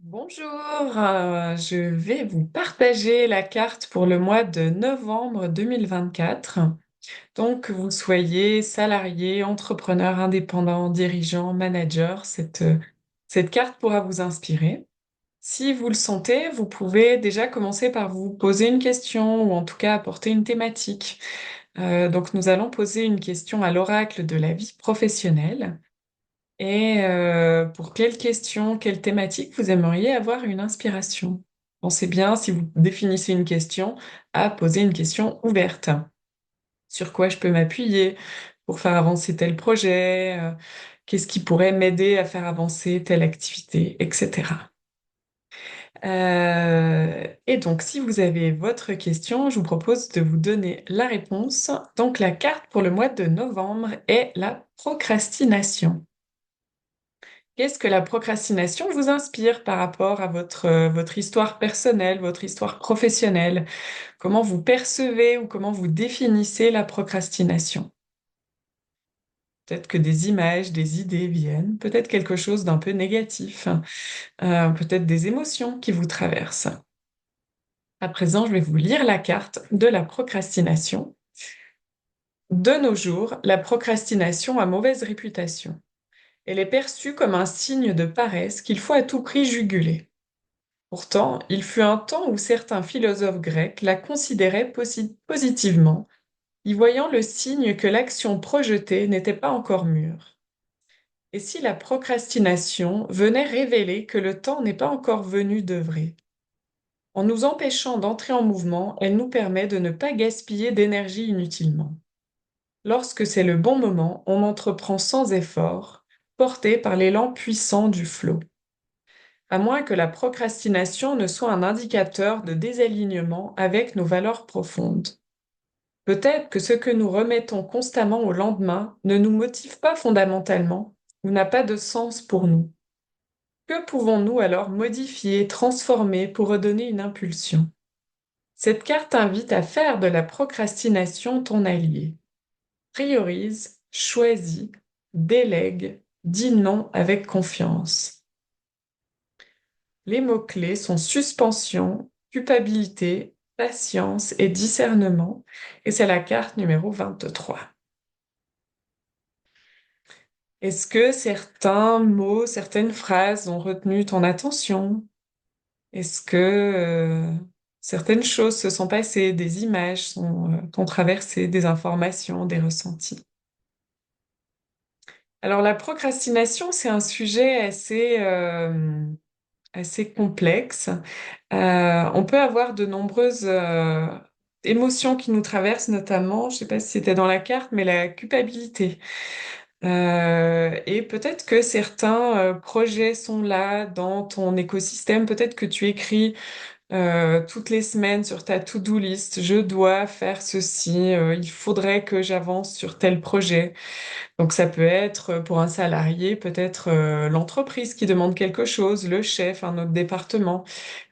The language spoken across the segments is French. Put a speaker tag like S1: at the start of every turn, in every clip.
S1: Bonjour, je vais vous partager la carte pour le mois de novembre 2024. Donc, que vous soyez salarié, entrepreneur, indépendant, dirigeant, manager, cette carte pourra vous inspirer. Si vous le sentez, vous pouvez déjà commencer par vous poser une question ou en tout cas apporter une thématique. Donc, nous allons poser une question à l'oracle de la vie professionnelle. Et pour quelle question, quelle thématique vous aimeriez avoir une inspiration? Pensez bien, si vous définissez une question, à poser une question ouverte. Sur quoi je peux m'appuyer pour faire avancer tel projet? Qu'est-ce qui pourrait m'aider à faire avancer telle activité, etc. Et donc, si vous avez votre question, je vous propose de vous donner la réponse. Donc, la carte pour le mois de novembre est la procrastination. Qu'est-ce que la procrastination vous inspire par rapport à votre histoire personnelle, votre histoire professionnelle? Comment vous percevez ou comment vous définissez la procrastination? Peut-être que des images, des idées viennent, peut-être quelque chose d'un peu négatif, peut-être des émotions qui vous traversent. À présent, je vais vous lire la carte de la procrastination. De nos jours, la procrastination a mauvaise réputation. Elle est perçue comme un signe de paresse qu'il faut à tout prix juguler. Pourtant, il fut un temps où certains philosophes grecs la considéraient positivement, y voyant le signe que l'action projetée n'était pas encore mûre. Et si la procrastination venait révéler que le temps n'est pas encore venu d'œuvrer? En nous empêchant d'entrer en mouvement, elle nous permet de ne pas gaspiller d'énergie inutilement. Lorsque c'est le bon moment, on entreprend sans effort, porté par l'élan puissant du flot. À moins que la procrastination ne soit un indicateur de désalignement avec nos valeurs profondes. Peut-être que ce que nous remettons constamment au lendemain ne nous motive pas fondamentalement ou n'a pas de sens pour nous. Que pouvons-nous alors modifier, transformer pour redonner une impulsion? Cette carte invite à faire de la procrastination ton allié. Priorise, choisis, délègue, dis non avec confiance. Les mots-clés sont suspension, culpabilité, patience et discernement, et c'est la carte numéro 23. Est-ce que certains mots, certaines phrases ont retenu ton attention? Est-ce que certaines choses se sont passées, des images t'ont traversé, des informations, des ressentis? Alors la procrastination, c'est un sujet assez complexe. On peut avoir de nombreuses émotions qui nous traversent, notamment, je ne sais pas si c'était dans la carte, mais la culpabilité. Et peut-être que certains projets sont là dans ton écosystème. Peut-être que tu écris toutes les semaines sur ta to-do list, je dois faire ceci, il faudrait que j'avance sur tel projet. Donc ça peut être pour un salarié, peut-être l'entreprise qui demande quelque chose, le chef, un autre département,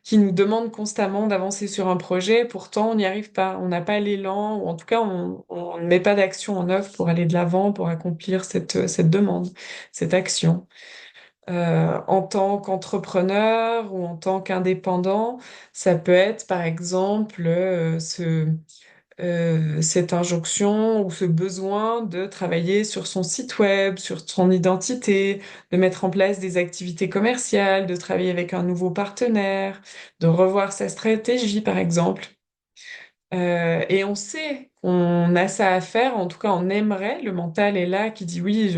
S1: qui nous demande constamment d'avancer sur un projet, pourtant on n'y arrive pas, on n'a pas l'élan, ou en tout cas on ne met pas d'action en œuvre pour aller de l'avant, pour accomplir cette demande, cette action. En tant qu'entrepreneur ou en tant qu'indépendant, ça peut être par exemple cette injonction ou ce besoin de travailler sur son site web, sur son identité, de mettre en place des activités commerciales, de travailler avec un nouveau partenaire, de revoir sa stratégie, par exemple. Et on sait qu'on a ça à faire, en tout cas on aimerait, le mental est là qui dit oui,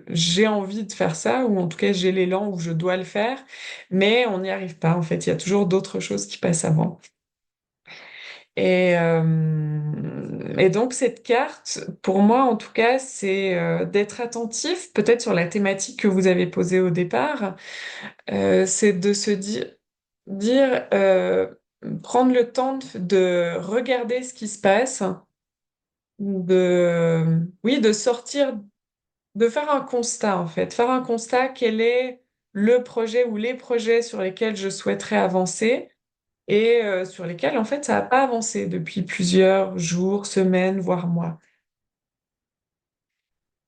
S1: j'ai envie de faire ça, ou en tout cas j'ai l'élan où je dois le faire, mais on n'y arrive pas en fait, il y a toujours d'autres choses qui passent avant. Et donc cette carte, pour moi en tout cas, c'est d'être attentif, peut-être sur la thématique que vous avez posée au départ, c'est de se dire, prendre le temps de regarder ce qui se passe, oui, de sortir, de faire un constat en fait, faire un constat, quel est le projet ou les projets sur lesquels je souhaiterais avancer et sur lesquels, en fait, ça n'a pas avancé depuis plusieurs jours, semaines, voire mois.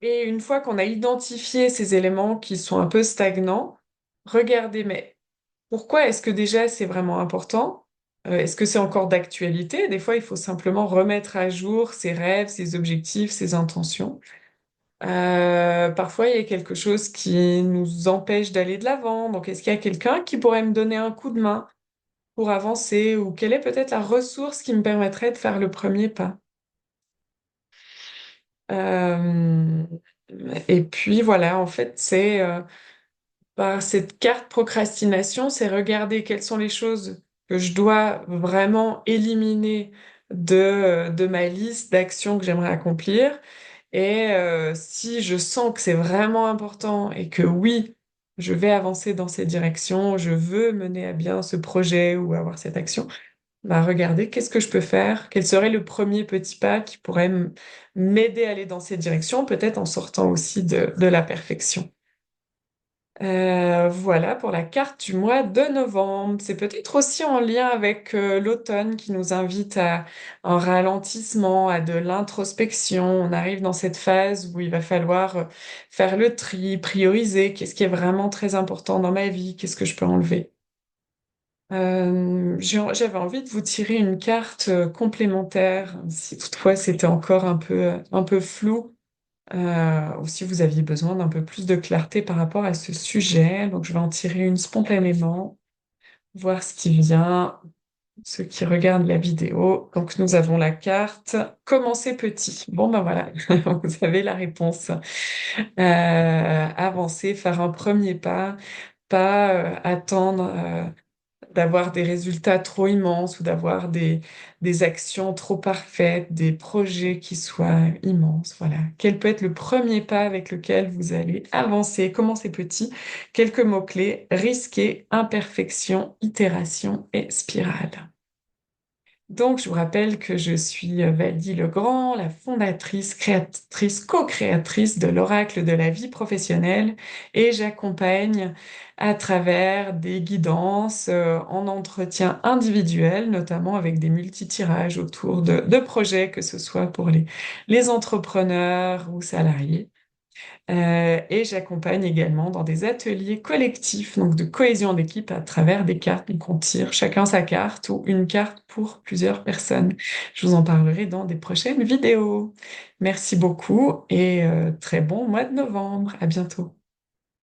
S1: Et une fois qu'on a identifié ces éléments qui sont un peu stagnants, regardez, mais Pourquoi est-ce que déjà c'est vraiment important? Est-ce que c'est encore d'actualité? Des fois, il faut simplement remettre à jour ses rêves, ses objectifs, ses intentions. Parfois, il y a quelque chose qui nous empêche d'aller de l'avant. Donc, est-ce qu'il y a quelqu'un qui pourrait me donner un coup de main pour avancer? Ou quelle est peut-être la ressource qui me permettrait de faire le premier pas? Euh, et puis voilà, en fait, par cette carte procrastination, c'est regarder quelles sont les choses que je dois vraiment éliminer de ma liste d'actions que j'aimerais accomplir. Et si je sens que c'est vraiment important et que oui, je vais avancer dans cette direction, je veux mener à bien ce projet ou avoir cette action, bah regardez qu'est-ce que je peux faire, quel serait le premier petit pas qui pourrait m'aider à aller dans cette direction, peut-être en sortant aussi de la perfection. Voilà pour la carte du mois de novembre. C'est peut-être aussi en lien avec l'automne qui nous invite à un ralentissement, à de l'introspection. On arrive dans cette phase où il va falloir faire le tri, prioriser, qu'est-ce qui est vraiment très important dans ma vie, qu'est-ce que je peux enlever. J'avais envie de vous tirer une carte complémentaire, si toutefois c'était encore un peu flou. Ou si vous aviez besoin d'un peu plus de clarté par rapport à ce sujet. Donc, je vais en tirer une spontanément, voir ce qui vient, ceux qui regardent la vidéo. Donc, nous avons la carte Commencer petit. Bon, ben voilà, vous avez la réponse. Avancer, faire un premier pas, pas attendre. D'avoir des résultats trop immenses ou d'avoir des actions trop parfaites, des projets qui soient immenses. Voilà. Quel peut être le premier pas avec lequel vous allez avancer? Commencez petit. Quelques mots-clés, risquer, imperfection, itération et spirale. Donc, je vous rappelle que je suis Valdy Legrand, la fondatrice, créatrice, co-créatrice de l'Oracle de la vie professionnelle et j'accompagne à travers des guidances en entretien individuel, notamment avec des multi-tirages autour de projets, que ce soit pour les entrepreneurs ou salariés. Et j'accompagne également dans des ateliers collectifs, donc de cohésion d'équipe à travers des cartes. Donc on tire chacun sa carte ou une carte pour plusieurs personnes. Je vous en parlerai dans des prochaines vidéos. Merci beaucoup et très bon mois de novembre. À bientôt.